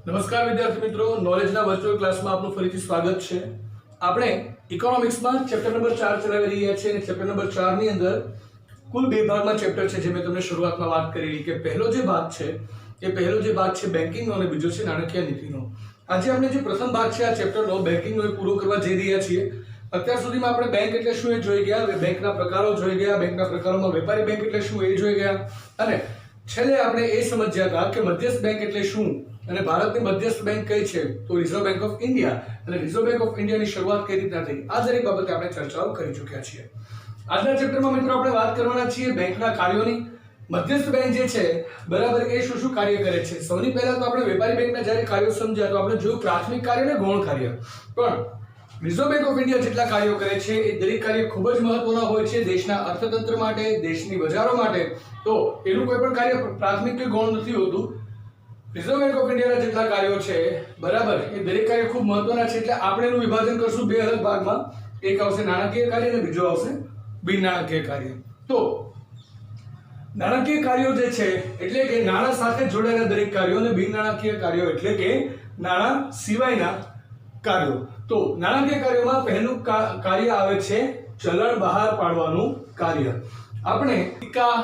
નમસ્કાર વિદ્યાર્થી મિત્રો, નોલેજના વર્ચ્યુઅલ ક્લાસમાં આપનું ફરીથી સ્વાગત છે. આપણે ઇકોનોમિક્સમાં ચેપ્ટર નંબર 4 ચલાવી રહ્યા છીએ અને ચેપ્ટર નંબર 4 ની અંદર કુલ બે ભાગમાં ચેપ્ટર છે, જે મેં તમને શરૂઆતમાં વાત કરી કે પહેલો જે ભાગ છે બેન્કિંગનો અને બીજો છે નાણાકીય નીતિનો. આજે આપણે જે પ્રથમ ભાગ છે આ ચેપ્ટરનો બેન્કિંગનો એ પૂરો કરવા જઈ રહ્યા છીએ. અત્યાર સુધીમાં આપણે બેંક એટલે શું એ જોઈ ગયા, બેંકના પ્રકારો જોઈ ગયા, બેંકના પ્રકારોમાં વેપારી બેંક એટલે શું એ જોઈ ગયા અને છેલ્લે આપણે એ સમજ્યા હતા કે મધ્યસ્થ બેંક એટલે શું અને ભારતની મધ્યસ્થ બેંક કઈ છે, તો રિઝર્વ બેંક ઓફ ઇન્ડિયા. અને રિઝર્વ બેંક ઓફ ઇન્ડિયાની શરૂઆત કઈ રીતના થઈ, આ દરેક બાબતે આપણે ચર્ચાઓ કરી ચૂક્યા છીએ. આજના ચેપ્ટરમાં મિત્રો આપણે વાત કરવાના છીએ બેંકના કાર્યોની. મધ્યસ્થ બેંક જે છે બરાબર એ શું શું કાર્ય કરે છે. સૌથી પહેલા તો આપણે વેપારી બેંકના જ્યારે કાર્યો સમજ્યા તો આપણે જોયું પ્રાથમિક કાર્ય અને ગૌણ કાર્ય. પણ રિઝર્વ બેંક ઓફ ઇન્ડિયા જેટલા કાર્યો કરે છે એ દરેક કાર્ય ખૂબ જ મહત્વના હોય છે દેશના અર્થતંત્ર માટે, દેશની બજારો માટે. તો એનું કોઈ પણ કાર્ય પ્રાથમિક કે ગૌણ નથી હોતું. રિઝર્વ બેંક ઓફ ઇન્ડિયાના જેટલા કાર્યો છે બરાબર એ દરેક કાર્ય ખૂબ મહત્વના છે. એટલે આપણે એનું વિભાજન કરશું બે અલગ ભાગમાં. એક આવશે નાણાકીય કાર્ય અને બીજો આવશે બિન નાણાકીય કાર્ય. તો નાણાકીય કાર્યો જે છે એટલે કે નાણાં સાથે જોડાયેલા દરેક કાર્યો અને બિન નાણાકીય કાર્યો એટલે કે નાણાં સિવાયના કાર્યો. તો નાણાકીય કાર્યોમાં પહેલું કાર્ય આવે છે ચલણ બહાર પાડવાનું કાર્ય. આપણે સિક્કા,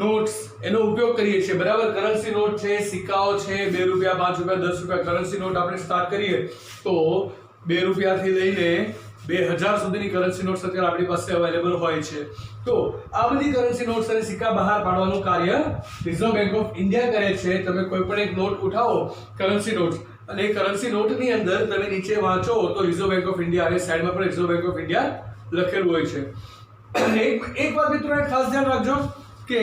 નોટ્સ એનો ઉપયોગ કરીએ છીએ બરાબર. કરન્સી નોટ છે, સિક્કાઓ છે, 2 રૂપિયા, 5 રૂપિયા, 10 રૂપિયા કરન્સી નોટ આપણે સ્ટાર્ટ કરીએ તો 2 રૂપિયાથી લઈને 2000 સુધીની કરન્સી નોટ્સ અત્યારે આપણી પાસે અવેલેબલ હોય છે. તો આ બધી કરન્સી નોટ્સ અને સિક્કા બહાર પાડવાનું કાર્ય રિઝર્વ બેંક ઓફ ઇન્ડિયા કરે છે. તમે કોઈ પણ એક નોટ ઉઠાવો, કરન્સી નોટ, અને કરન્સી નોટની અંદર તમે નીચે વાંચો તો રિઝર્વ બેંક ઓફ ઇન્ડિયા અને સાઈડમાં પણ રિઝર્વ બેંક ઓફ ઇન્ડિયા લખેલું હોય છે. એક વાત મિત્રો ખાસ ધ્યાન રાખજો કે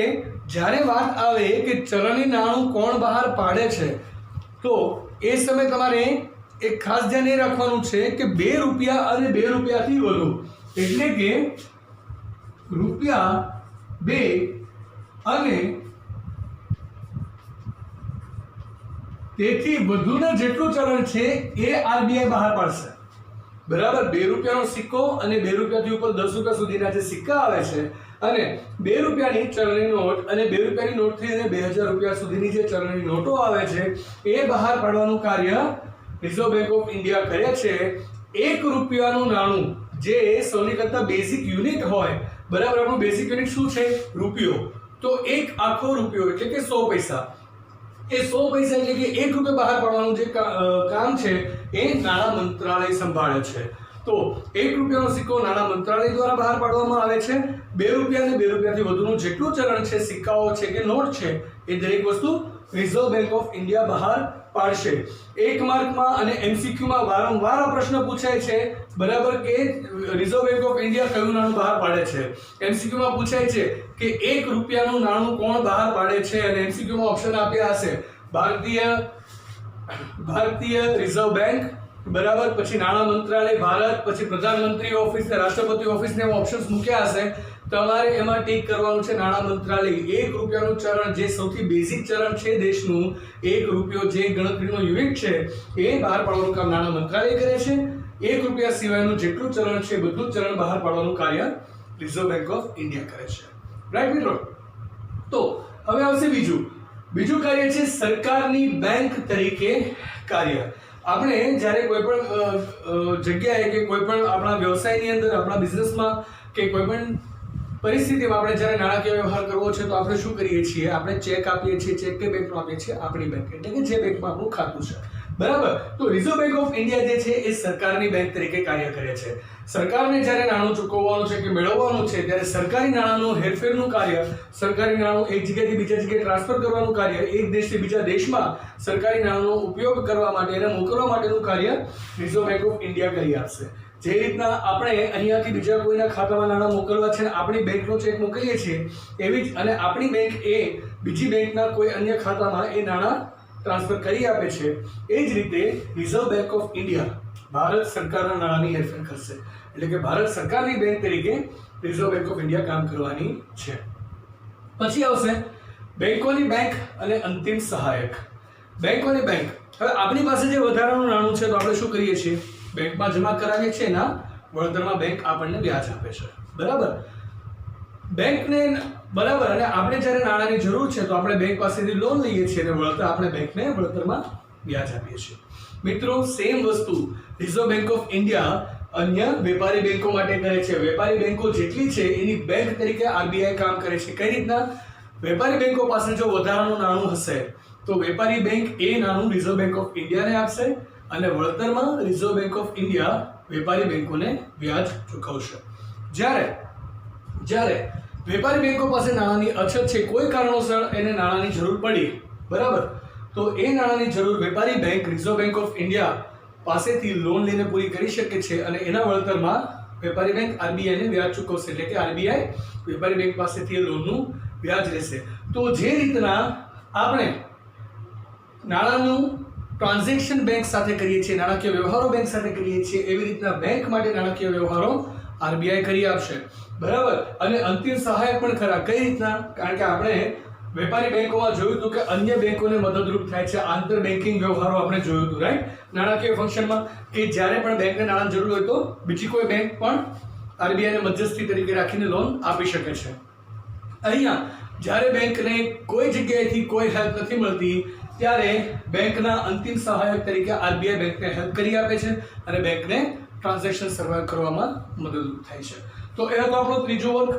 જ્યારે વાત આવે કે ચલણી નાણું કોણ બહાર પાડે છે તો એ સમયે તમારે એક ખાસ ધ્યાન એ રાખવાનું છે કે 2 રૂપિયા અને 2 રૂપિયાથી વધુ એટલે કે રૂપિયા 2 અને તેથી વધુના જેટલું ચલણ છે એ આરબીઆઈ બહાર પાડશે બરાબર. 2 રૂપિયાનો સિક્કો અને 2 રૂપિયાથી ઉપર 10 રૂપિયા સુધીના જે સિક્કા આવે છે અને 2 રૂપિયાની ચલણી નોટ અને 2 રૂપિયાની નોટથી લઈને 2000 રૂપિયા સુધીની જે ચલણી નોટો આવે છે એ બહાર પાડવાનું કાર્ય રિઝર્વ બેંક ઓફ ઇન્ડિયા કરે છે. 1 રૂપિયાનું નાણું જે સૌથી કરતા બેઝિક યુનિટ હોય બરાબર. આપણું બેઝિક યુનિટ શું છે? રૂપિયો. તો એક આખો રૂપિયો એટલે કે 100 પૈસા. એ 100 પૈસા એટલે કે 1 રૂપિયા બહાર પાડવાનું જે કામ છે એ નાણાં મંત્રાલય સંભાળે છે. તો 1 રૂપિયાનો સિક્કો નાણાં મંત્રાલય દ્વારા બહાર પાડવામાં આવે છે. 2 રૂપિયા અને 2 રૂપિયાથી વધુનું જેટલું ચલણ છે, સિક્કાઓ છે કે નોટ છે, એ દરેક વસ્તુ રિઝર્વ બેંક ઓફ ઇન્ડિયા બહાર પાડશે. 1 માર્કમાં અને એમસીક્યુમાં વારંવાર આ પ્રશ્ન પૂછાય છે બરાબર કે રિઝર્વ બેંક ઓફ ઇન્ડિયા કયું નાણું બહાર પાડે છે. એમસીક્યુમાં પૂછાય છે કે 1 રૂપિયાનું નાણું કોણ બહાર પાડે છે અને એમસીક્યુમાં ઓપ્શન આપ્યા હશે ભારતીય રિઝર્વ બેંક બરાબર, પછી નાણાં મંત્રાલય ભારત, પછી પ્રધાનમંત્રી ઓફિસ ને રાષ્ટ્રપતિ ઓફિસ ને ઓપ્શન્સ મૂક્યા હશે. તમારે એમાં ટીક કરવાનું છે નાણાં મંત્રાલય. 1 રૂપિયાનું ચલણ જે સૌથી બેઝિક ચલણ છે દેશનું, 1 રૂપિયો જે ગણતરીનો યુનિટ છે એ બહાર પાડવાનું કામ નાણાં મંત્રાલય કરે છે. 1 રૂપિયા સિવાયનું જેટલું ચલણ છે બધું ચલણ બહાર પાડવાનું કાર્ય રિઝર્વ બેંક ઓફ ઇન્ડિયા કરે છે. રાઈટ મિત્રો? તો હવે આવશે બીજું કાર્ય છે સરકારની બેંક તરીકે કાર્ય. આપણે જ્યારે કોઈ પણ જગ્યાએ કે કોઈ પણ આપણા વ્યવસાયની અંદર, આપણા બિઝનેસમાં કે કોઈ પણ પરિસ્થિતિમાં આપણે જ્યારે નાણાકીય વ્યવહાર કરવો છે તો આપણે શું કરીએ છીએ? આપણે ચેક આપીએ છીએ. ચેક કે બેંકમાં આપીએ છીએ? આપણી બેંક એટલે કે જે બેંકમાં આપણું ખાતું છે બરાબર. તો રિઝર્વ બેંક ઓફ ઇન્ડિયા જે છે એ સરકારની બેંક તરીકે કાર્ય કરે છે. સરકારને જ્યારે નાણું ચૂકવવાનું છે કે મેળવવાનું છે ત્યારે સરકારી નાણાંનું હેરફેરનું કાર્ય, સરકારી નાણું એક જગ્યાએથી બીજા જગ્યાએ ટ્રાન્સફર કરવાનું કાર્ય, એક દેશથી બીજા દેશમાં સરકારી નાણાંનો ઉપયોગ કરવા માટે અને મોકલવા માટેનું કાર્ય રિઝર્વ બેંક ઓફ ઇન્ડિયા કરી આપશે. જે રીતના આપણે અહીંયાથી બીજા કોઈના ખાતામાં નાણાં મોકલવા છે અને આપણી બેંકનો ચેક મોકલીએ છીએ એવી જ, અને આપણી બેંક એ બીજી બેંકના કોઈ અન્ય ખાતામાં એ નાણાં ટ્રાન્સફર કરી આપે છે. એ જ રીતે reserve bank of India Bharat સરકારના નાણાંની હેરફેર કરશે. એટલે કે ભારત સરકારની બેંક તરીકે રિઝર્વ બેંક ઓફ ઇન્ડિયા કામ કરવાની છે. પછી આવશે બેંકોની બેંક અને અંતિમ સહાયક. બેંકોની બેંક. હવે આપણી પાસે જે વધારાનું નાણું છે તો આપણે શું કરીએ છીએ? બેંકમાં જમા કરાવીએ છીએ, એના વળતરમાં બેંક આપણને વ્યાજ આપે છે બરાબર. બેંકને બરાબર, અને આપણે જ્યારે નાણાંની જરૂર છે તો આપણે બેંક પાસેથી લોન લઈએ છીએ અને વળતર આપણે બેંકને વળતરમાં વ્યાજ આપીએ છીએ. મિત્રો સેમ વસ્તુ રિઝર્વ બેંક ઓફ ઇન્ડિયા અન્ય વેપારી બેંકો માટે કરે છે. વેપારી બેંકો જેટલી છે એની બેંક તરીકે આરબીઆઈ કામ કરે છે. કઈ રીતના? વેપારી બેંકો પાસે જો વધારાનું નાણું હશે તો વેપારી બેંક એ નાણું રિઝર્વ બેંક ઓફ ઇન્ડિયાને આપશે અને વળતરમાં રિઝર્વ બેંક ઓફ ઇન્ડિયા વેપારી બેંકોને વ્યાજ ચૂકવશે. જ્યારે વેપારી બેંકો પાસે નાણાંની અછત છે, કોઈ કારણોસર એને નાણાંની જરૂર પડી, બરાબર, તો એ નાણાંની જરૂર વેપારી bank reserve bank of India પાસેથી લોન લઈને પૂરી કરી શકે છે અને એના વળતરમાં વેપારી બેંક આરબીઆઈને વ્યાજ ચૂકવશે. એટલે કે આરબીઆઈ વેપારી બેંક પાસેથી લોનનું વ્યાજ લેશે. તો જે રીતના આપણે નાણાંનું ટ્રાન્ઝેક્શન બેંક સાથે કરીએ છીએ, નાણાકીય વ્યવહારો બેંક સાથે કરીએ છીએ, એવી રીતના બેંક માટે નાણાકીય વ્યવહારો આરબીઆઈ કરી આપશે, બરાબર. અને અંતિમ સહાયક પણ ખરા. કઈ રીતના? કારણ કે આપણે વેપારી બેંકોમાં જોયું હતું કે અન્ય બેંકોને મદદરૂપ થાય છે. આંતર બેન્કિંગ વ્યવહારો આપણે જોયું હતું, રાઈટ, નાણાકીય ફંક્શનમાં, કે જ્યારે પણ બેંકને નાણાં જરૂર હોય તો બીજી કોઈ બેંક પણ આરબીઆઈને મધ્યસ્થી તરીકે રાખીને લોન આપી શકે છે. અહીંયા જ્યારે બેંકને કોઈ જગ્યાએથી કોઈ હેલ્પ નથી મળતી ત્યારે બેંકના અંતિમ સહાયક તરીકે આરબીઆઈ બેંકને હેલ્પ કરી આપે છે અને બેંકને ટ્રાન્ઝેક્શન સર્વાઈવ કરવામાં મદદરૂપ થાય છે. તો એ હતો આપણો ત્રીજો વર્ગ.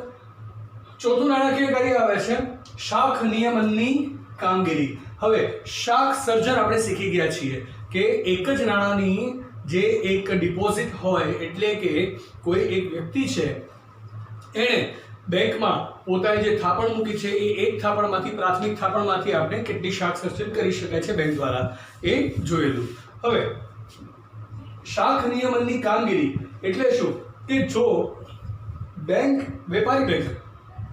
ચોથું નાણાકીય કાર્ય આવે છે શાખ નિયમનની કામગીરી. હવે શાખ સર્જન આપણે શીખી ગયા છીએ કે એક જ નાણાંની જે એક ડિપોઝિટ હોય, એટલે કે કોઈ એક વ્યક્તિ છે એણે બેંકમાં પોતાની જે થાપણ મૂકી છે એ એક થાપણમાંથી, પ્રાથમિક થાપણમાંથી આપણે કેટલી શાખ સર્જન કરી શકાય છે બેંક દ્વારા, એ જોયેલું. હવે શાખ નિયમનની કામગીરી એટલે શું? કે જો બેંક, વેપારી બેંક,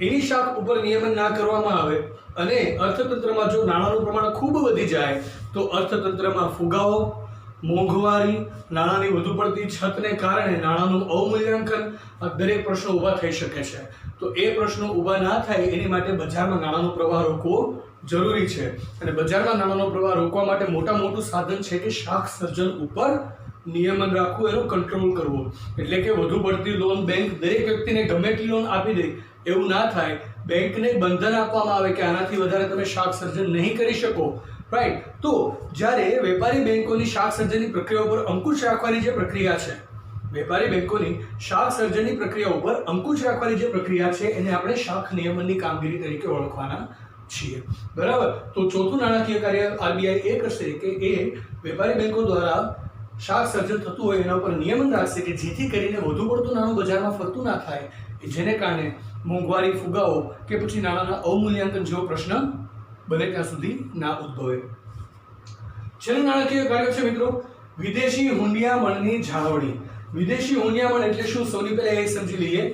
એની શાખ ઉપર નિયમન ના કરવામાં આવે અને અર્થતંત્રમાં જો નાણાંનું પ્રમાણ ખૂબ વધી જાય તો અર્થતંત્રમાં ફુગાવો, મોંઘવારી, નાણાંની વધુ પડતી છતને કારણે નાણાંનું અવમૂલ્યાંકન, દરેક પ્રશ્નો ઊભા થઈ શકે છે. તો એ પ્રશ્નો ઊભા ના થાય એની માટે બજારમાં નાણાંનો પ્રવાહ રોકવો જરૂરી છે. અને બજારમાં નાણાંનો પ્રવાહ રોકવા માટે મોટું સાધન છે કે શાખ સર્જન ઉપર નિયમન રાખવું, એનો કંટ્રોલ કરવો. એટલે કે વધુ પડતી લોન બેંક દરેક વ્યક્તિને ગમે એટલી લોન આપી દે એવું ના થાય. બેંકને બંધન આપવામાં આવે કે આનાથી વધારે તમે શાખ સર્જન નહીં કરી શકો, રાઈટ. તો જ્યારે વેપારી બેંકોની શાખ સર્જનની પ્રક્રિયા ઉપર અંકુશ રાખવાની જે પ્રક્રિયા છે, વેપારી બેંકોની શાખ સર્જનની પ્રક્રિયા ઉપર અંકુશ રાખવાની જે પ્રક્રિયા છે એને આપણે શાખ નિયમનની કામગીરી તરીકે ઓળખવાના છીએ, બરાબર. તો ચોથું નાણાકીય કાર્ય આરબીઆઈ એ કરશે કે એ વેપારી બેંકો દ્વારા શાખ સર્જન થતું હોય એના ઉપર નિયમન રાખશે કે જેથી કરીને વધુ પડતું નાણું બજારમાં ફરતું ના થાય, જેને કારણે મોંઘવારી, ફુગાવો કે પછી નાણાંના અવમૂલ્યાંકન જેવો પ્રશ્ન બને ત્યાં સુધી ના ઉદ્ભવે. છેલ્લું નાણાકીય કાર્ય છે મિત્રો વિદેશી હુંડિયામણની જાળવણી. વિદેશી હુંડિયામણ એટલે શું? સૌથી પહેલા એ સમજી લઈએ.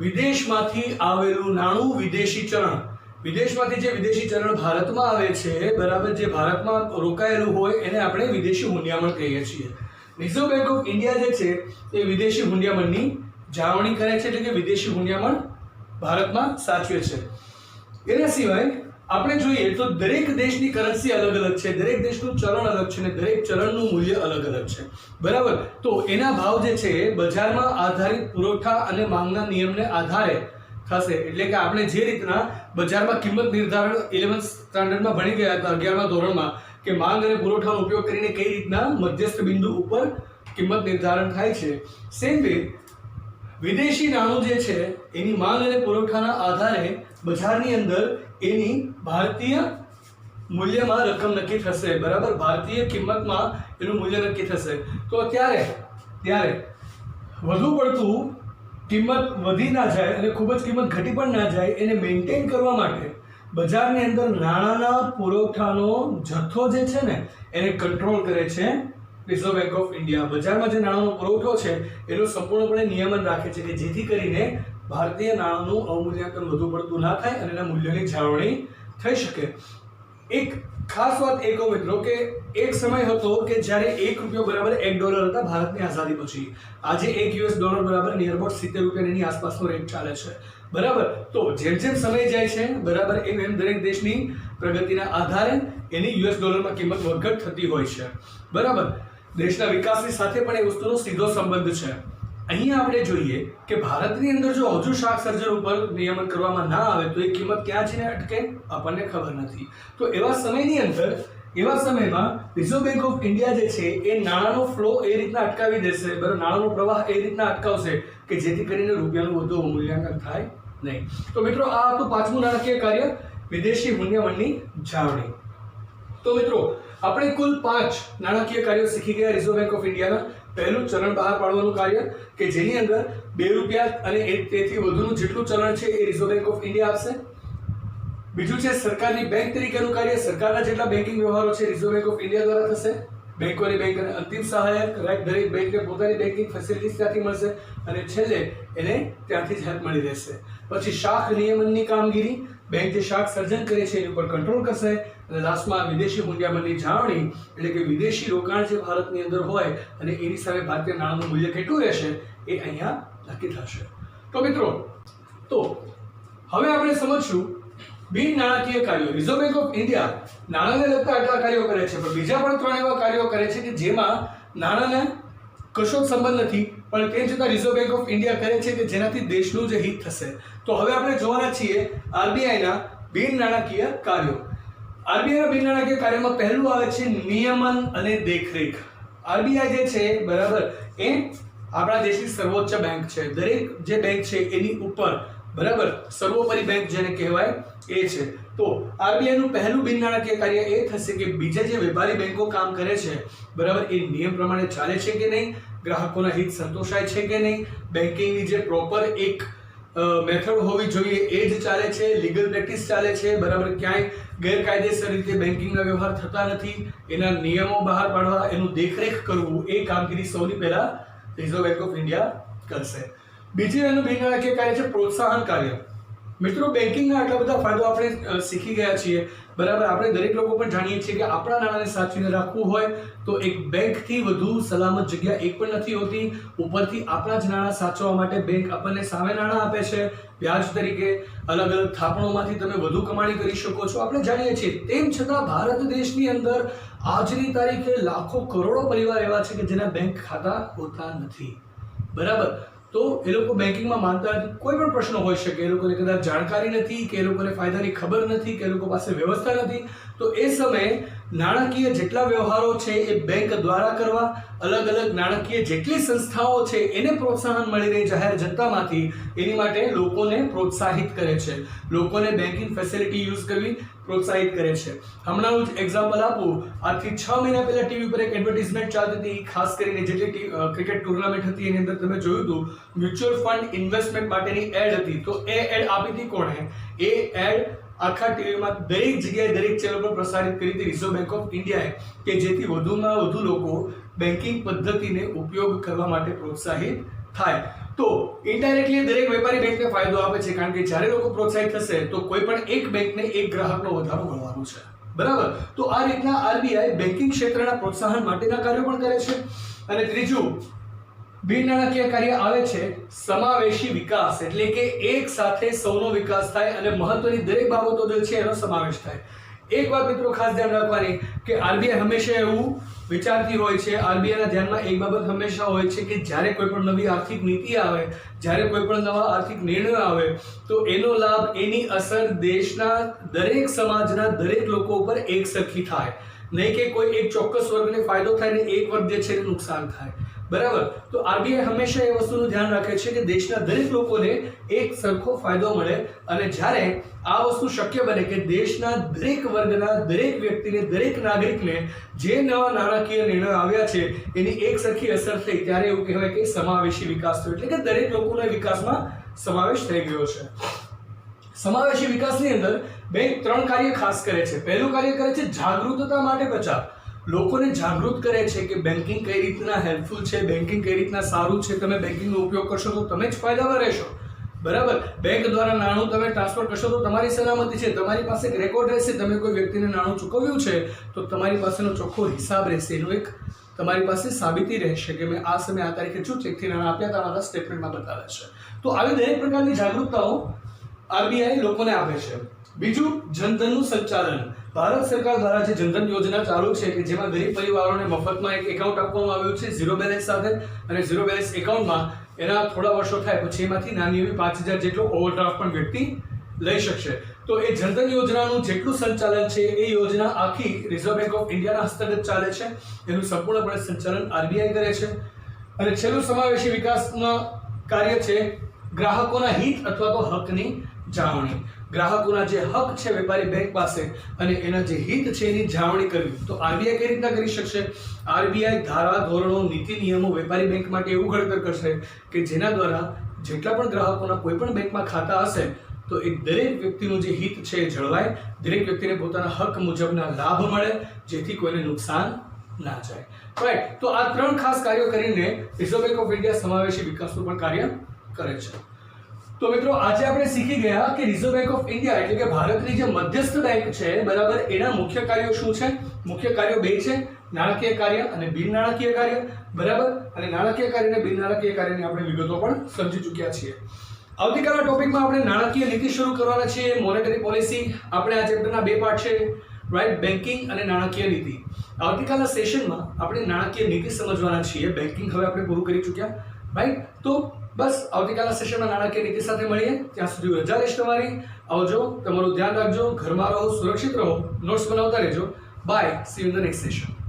વિદેશમાંથી આવેલું નાણું, વિદેશી ચલણ. વિદેશમાંથી જે વિદેશી ચલણ ભારતમાં આવે છે, બરાબર, જે ભારતમાં રોકાયેલું હોય એને આપણે વિદેશી હુંડિયામણ કહીએ છીએ. રિઝર્વ બેંક ઓફ ઇન્ડિયા જે છે એ વિદેશી હુંડિયામણની જાળવણી કરે છે, એટલે કે વિદેશી હુંડિયામણ ભારતમાં સાચવે છે. એના સિવાય આપણે જોઈએ તો દરેક દેશની કરન્સી અલગ અલગ છે, દરેક દેશનું ચલણ અલગ છે અને દરેક ચલણનું મૂલ્ય અલગ અલગ છે, બરાબર. તો એના ભાવ જે છે બજારમાં આધારિત પુરવઠા અને માંગના નિયમને આધારે થશે. એટલે કે આપણે જે રીતના બજારમાં કિંમત નિર્ધારણ 11th સ્ટાન્ડર્ડમાં ભણી ગયા હતા, 11મા ધોરણમાં, કે માંગ અને પુરવઠાનો ઉપયોગ કરીને કઈ રીતના મધ્યસ્થ બિંદુ ઉપર કિંમત નિર્ધારણ થાય છે, સેમ વે વિદેશી નાણું જે છે એની માંગ અને પુરવઠાના આધારે બજારની અંદર એની ભારતીય મૂલ્યમાં રકમ નક્કી થશે, બરાબર, ભારતીય કિંમતમાં એનું મૂલ્ય નક્કી થશે. તો ત્યારે વધુ પડતું કિંમત વધી ના જાય અને ખૂબ જ કિંમત ઘટી પણ ના જાય એને મેન્ટેન કરવા માટે બજારની અંદર નાણાંના પુરવઠાનો જથ્થો જે છે ને એને કંટ્રોલ કરે છે રિઝર્વ બેંક ઓફ ઇન્ડિયા. બજારમાં જે નાણાંનો પુરવઠો છે એનું સંપૂર્ણપણે નિયમન રાખે છે કે જેથી કરીને ભારતીય નાણાંનું અવમૂલ્યાંકન વધુ પડતું ના થાય અને એના મૂલ્યની જાળવણી થઈ શકે. એક ખાસ વાત એ કહું મિત્રો કે એક સમય હતો કે જ્યારે $1 બરાબર $1 હતા ભારતની આઝાદી પછી. આજે $1 બરાબર નિયર અબાઉટ 70 રૂપિયાની આસપાસનો રેટ ચાલે છે, બરાબર. તો જેમ જેમ સમય જાય છે, બરાબર, એમ દરેક દેશની પ્રગતિના આધારે એની $માં કિંમત વધઘટ થતી હોય છે, બરાબર. દેશના વિકાસની સાથે પણ એ વસ્તુનો સીધો સંબંધ છે. અહીંયા આપણે જોઈએ કે ભારતની અંદર જો હજુ શાક સર્જન ઉપર નિયમન કરવામાં ના આવે તો એ કિંમત ક્યાં જઈને અટકે આપણને ખબર નથી. તો એવા સમયની અંદર એવા સમયમાં રિઝર્વ બેંક ઓફ ઇન્ડિયા જે છે એ નાણાંનો ફ્લો એ રીતના અટકાવી દેશે, બરાબર, નાણાંનો પ્રવાહ એ રીતના અટકાવશે કે જેથી કરીને રૂપિયાનું વધુ મૂલ્યાંકન થાય નહીં. તો મિત્રો આ હતું પાંચમું નાણાકીય કાર્ય, વિદેશી હુંડિયામણની જાળવણી. તો મિત્રો આપણે કુલ 5 નાણાકીય કાર્યો શીખી ગયા રિઝર્વ બેંક ઓફ ઇન્ડિયાના. પહેલું ચલણ બહાર પાડવાનું કાર્ય કે જેની અંદર 2 રૂપિયા અને તેથી વધુનું જેટલું ચલણ છે એ રિઝર્વ બેંક ઓફ ઇન્ડિયા આપશે. બીજું છે સરકારની બેંક તરીકેનું કાર્ય, સરકારના જેટલા બેન્કિંગ વ્યવહારો છે રિઝર્વ બેંક ઓફ ઇન્ડિયા દ્વારા થશે. બેંકોની બેંક અને અંતિમ સહાયક, રાઈટ, દરેક બેંકને પોતાની બેન્કિંગ ફેસિલિટીઝ ત્યાંથી મળશે અને છેલ્લે એને ત્યાંથી જ હેલ્પ મળી રહેશે. પછી શાખ નિયમનની કામગીરી, બેંક જે શાખ સર્જન કરે છે એની ઉપર કંટ્રોલ કરશે. અને લાસ્ટમાં વિદેશી હુંડિયામણની જાળવણી, એટલે કે વિદેશી રોકાણ જે ભારતની અંદર હોય અને એની સામે ભારતીય નાણાંનું મૂલ્ય કેટલું રહેશે એ અહીંયા નક્કી થશે. તો મિત્રો તો હવે આપણે સમજશું બિન નાણાકીય કાર્યો. રિઝર્વ બેંક ઓફ ઇન્ડિયા નાણાંને લગતા આટલા કાર્યો કરે છે, પણ બીજા પણ 3 એવા કાર્યો કરે છે કે જેમાં નાણાંને કશો જ સંબંધ નથી, પણ તેમ છતાં રિઝર્વ બેંક ઓફ ઇન્ડિયા કરે છે કે જેનાથી દેશનું જે હિત થશે. તો હવે આપણે જોવાના છીએ આરબીઆઈના બિન નાણાકીય કાર્યો. આરબીઆઈના બિન નાણાકીય કાર્યમાં પહેલું આવે છે નિયમન અને દેખરેખ. આરબીઆઈ જે છે, બરાબર, એ આપણા દેશની સર્વોચ્ચ બેંક છે. દરેક જે બેંક છે એની ઉપર, બરાબર, સર્વોપરી બેંક જેને કહેવાય એ છે. તો આરબીઆઈ નું પહેલું બિન નાણાકીય કાર્ય એ થશે કે બીજા જે વેપારી બેંકો કામ કરે છે, બરાબર, એ નિયમ પ્રમાણે ચાલે છે કે નહીં, ગ્રાહકોના હિત સંતોષાય છે કે નહીં, બેન્કિંગની જે પ્રોપર એક મેથડ હોવી જોઈએ એ જ ચાલે છે, લીગલ પ્રેક્ટિસ ચાલે છે, બરાબર, ક્યાંય ગેરકાયદેસર રીતે બેન્કિંગના વ્યવહાર થતા નથી, એના નિયમો બહાર પાડવા, એનું દેખરેખ કરવું, એ કામગીરી સૌથી પહેલા રિઝર્વ બેંક ઓફ ઇન્ડિયા કરશે. બીજું એનું બિન નાણાકીય કાર્ય છે પ્રોત્સાહન કાર્ય. મિત્રો બેન્કિંગના આટલા બધા ફાયદો આપણે શીખી ગયા છીએ, બરાબર. આપણે દરેક લોકો પણ જાણીએ છીએ કે આપણા નાણાંને સાચવીને રાખવું હોય તો એક બેંકથી વધુ સલામત જગ્યા એક પણ નથી હોતી. ઉપરથી આપણા જ નાણાં સાચવવા માટે બેંક આપણને સામે નાણાં આપે છે વ્યાજ તરીકે. અલગ અલગ થાપણોમાંથી તમે વધુ કમાણી કરી શકો છો, આપણે જાણીએ છીએ. તેમ છતાં ભારત દેશની અંદર આજની તારીખે લાખો કરોડો પરિવાર એવા છે કે જેના બેંક ખાતા હોતા નથી, બરાબર. તો એ લોકો બેન્કિંગમાં માનતા નથી. કોઈ પણ પ્રશ્ન હોઈ શકે, એ લોકોને કદાચ જાણકારી નથી કે એ લોકોને ફાયદાની ખબર નથી કે એ લોકો પાસે વ્યવસ્થા નથી. તો એ સમયે નાણાકીય જેટલા વ્યવહારો છે એ બેંક દ્વારા કરવા, અલગ અલગ નાણાકીય જેટલી સંસ્થાઓ છે એને પ્રોત્સાહન મળી રહે જાહેર જનતામાંથી, એની માટે લોકોને પ્રોત્સાહિત કરે છે, લોકોને બેન્કિંગ ફેસિલિટી યુઝ કરવી પ્રોત્સાહિત કરે છે. હમણાં જ એક્ઝામ્પલ આપું, આજથી 6 મહિના પહેલા ટીવી પર એક એડવર્ટાઇઝમેન્ટ ચાલતી હતી, ખાસ કરીને જેટલી ક્રિકેટ ટુર્નામેન્ટ હતી એની અંદર તમે જોયું હતું મ્યુચ્યુઅલ ફંડ ઇન્વેસ્ટમેન્ટ માટેની એડ હતી. તો એ એડ આપી હતી કોણે? એ એડ આખા ટીવીમાં દરેક જગ્યાએ દરેક ચેનલ પર પ્રસારિત કરી હતી રિઝર્વ બેંક ઓફ ઇન્ડિયાએ, કે જેથી વધુમાં વધુ લોકો બેન્કિંગ પદ્ધતિને ઉપયોગ કરવા માટે પ્રોત્સાહિત થાય. તો ઇનડાયરેક્ટલી દરેક વેપારી બેંકને ફાયદો આપે છે, કારણ કે જ્યારે લોકો પ્રોત્સાહિત થશે તો કોઈ પણ એક બેંકને એક ગ્રાહકનો વધારો મળવાનો છે, બરાબર. તો આ રીતના આરબીઆઈ બેન્કિંગ ક્ષેત્રના પ્રોત્સાહન માટેના કાર્યો પણ કરે છે. અને ત્રીજું બિન નાણાકીય કાર્ય આવે છે સમાવેશી વિકાસ, એટલે કે એક સાથે સૌનો વિકાસ થાય અને મહત્વની દરેક બાબતો જે છે એનો સમાવેશ થાય. એક વાત મિત્રો ખાસ ધ્યાન રાખવાની કે આરબીઆઈ હંમેશા એવું વિચારતી હોય છે, આરબીઆઈના ધ્યાનમાં એક બાબત હંમેશા હોય છે કે જ્યારે કોઈ પણ નવી આર્થિક નીતિ આવે, જ્યારે કોઈ પણ નવા આર્થિક નિર્ણયો આવે તો એનો લાભ, એની અસર દેશના દરેક સમાજના દરેક લોકો ઉપર એક સરખી થાય, નહીં કે કોઈ એક ચોક્કસ વર્ગને ફાયદો થાય ને એક વર્ગ જે છે એને નુકસાન થાય, બરાબર. તો આરબીઆઈ હંમેશા એ વસ્તુનું ધ્યાન રાખે છે કે દેશના દરેક લોકોને એક સરખો ફાયદો મળે. અને જ્યારે આ વસ્તુ શક્ય બને કે દેશના દરેક વર્ગના દરેક વ્યક્તિને, દરેક નાગરિકને જે નવા નાણાકીય નિર્ણયો આવ્યા છે એની એક સરખી અસર થઈ, ત્યારે એવું કહેવાય કે સમાવેશી વિકાસ થયો, એટલે કે દરેક લોકોના વિકાસમાં સમાવેશ થઈ ગયો છે. સમાવેશી વિકાસની અંદર બેંક 3 કાર્ય ખાસ કરે છે. પહેલું કાર્ય કરે છે જાગૃતતા માટે પ્રચાર. લોકોને જાગૃત કરે છે કે બેન્કિંગ કઈ રીતના હેલ્પફુલ છે, બેન્કિંગ કઈ રીતના સારું છે, તમે બેન્કિંગનો ઉપયોગ કરશો તો તમે જ ફાયદામાં રહેશો, બરાબર. બેંક દ્વારા નાણું તમે ટ્રાન્સફર કરશો તો તમારી સલામતી છે, તમારી પાસે એક રેકોર્ડ રહેશે, તમે કોઈ વ્યક્તિને નાણું ચૂકવ્યું છે તો તમારી પાસેનો ચોખ્ખો હિસાબ રહેશે, એનું એક તમારી પાસે સાબિતી રહેશે કે મેં આ સમયે આ તારીખે શું ચેકથી નાણાં આપ્યા હતા, મારા સ્ટેટમેન્ટમાં બતાવે છે. તો આવી દરેક પ્રકારની જાગૃતતાઓ આરબીઆઈ લોકોને આપે છે. બીજું જનધનનું સંચાલન. ભારત સરકાર દ્વારા જે જનધન યોજના ચાલુ છે કે જેમાં ગરીબ પરિવારોને મફતમાં એક એકાઉન્ટ આપવામાં આવ્યું છે ઝીરો બેલેન્સ સાથે, અને ઝીરો બેલેન્સ એકાઉન્ટમાં એના થોડા વર્ષો થાય પછી એમાંથી નાની એવી 5,000 જેટલો ઓવરડ્રાફ્ટ પણ વ્યક્તિ લઈ શકશે. તો એ જનધન યોજનાનું જેટલું સંચાલન છે એ યોજના આખી રિઝર્વ બેંક ઓફ ઇન્ડિયાના હસ્તગત ચાલે છે. એનું સંપૂર્ણપણે સંચાલન આરબીઆઈ કરે છે. અને છેલ્લું સમાવેશી વિકાસનું કાર્ય છે ગ્રાહકોના હિત અથવા તો હકની જાળવણી. ગ્રાહકોના જે હક છે વેપારી બેંક પાસે અને એના જે હિત છે એની જાળવણી કરવી. તો આરબીઆઈ કઈ રીતના કરી શકશે? આરબીઆઈ ધારા, ધોરણો, નીતિ નિયમો વેપારી બેંક માટે એવું ઘડતર કરશે કે જેના દ્વારા જેટલા પણ ગ્રાહકોના કોઈ પણ બેંકમાં ખાતા હશે તો એ દરેક વ્યક્તિનું જે હિત છે એ જળવાય, દરેક વ્યક્તિને પોતાના હક મુજબના લાભ મળે, જેથી કોઈને નુકસાન ના જાય. રાઈટ. તો આ 3 ખાસ કાર્યો કરીને રિઝર્વ બેંક ઓફ ઇન્ડિયા સમાવેશી વિકાસનું પણ કાર્ય કરે છે. તો મિત્રો આજે આપણે શીખી ગયા કે રિઝર્વ બેંક ઓફ ઇન્ડિયા એટલે કે ભારતની જે મધ્યસ્થ બેંક છે બરાબર, એના મુખ્ય કાર્યો શું છે? મુખ્ય કાર્યો 2 છે, નાણાકીય કાર્ય અને બિન નાણાકીય કાર્ય બરાબર. અને નાણાકીય કાર્ય અને બિન નાણાકીય કાર્યની આપણે વિગતો પણ સમજી ચૂક્યા છીએ. આવતીકાલના ટોપિકમાં આપણે નાણાકીય નીતિ શરૂ કરવાના છીએ, મોનેટરી પોલિસી. આપણે આ ચેપ્ટરના 2 પાર્ટ છે, રાઈટ, બેન્કિંગ અને નાણાકીય નીતિ. આવતીકાલના સેશનમાં આપણે નાણાકીય નીતિ સમજવાના છીએ. બેન્કિંગ હવે આપણે પૂરું કરી ચૂક્યા, રાઈટ. તો બસ આવતીકાલના સેશનમાં નાણાકીય નીતિ સાથે મળીએ. ત્યાં સુધી રજા લઈશ તમારી. આવજો, તમારું ધ્યાન રાખજો, ઘરમાં રહો, સુરક્ષિત રહો, નોટ્સ બનાવતા રહેજો. Bye, see you in the next session.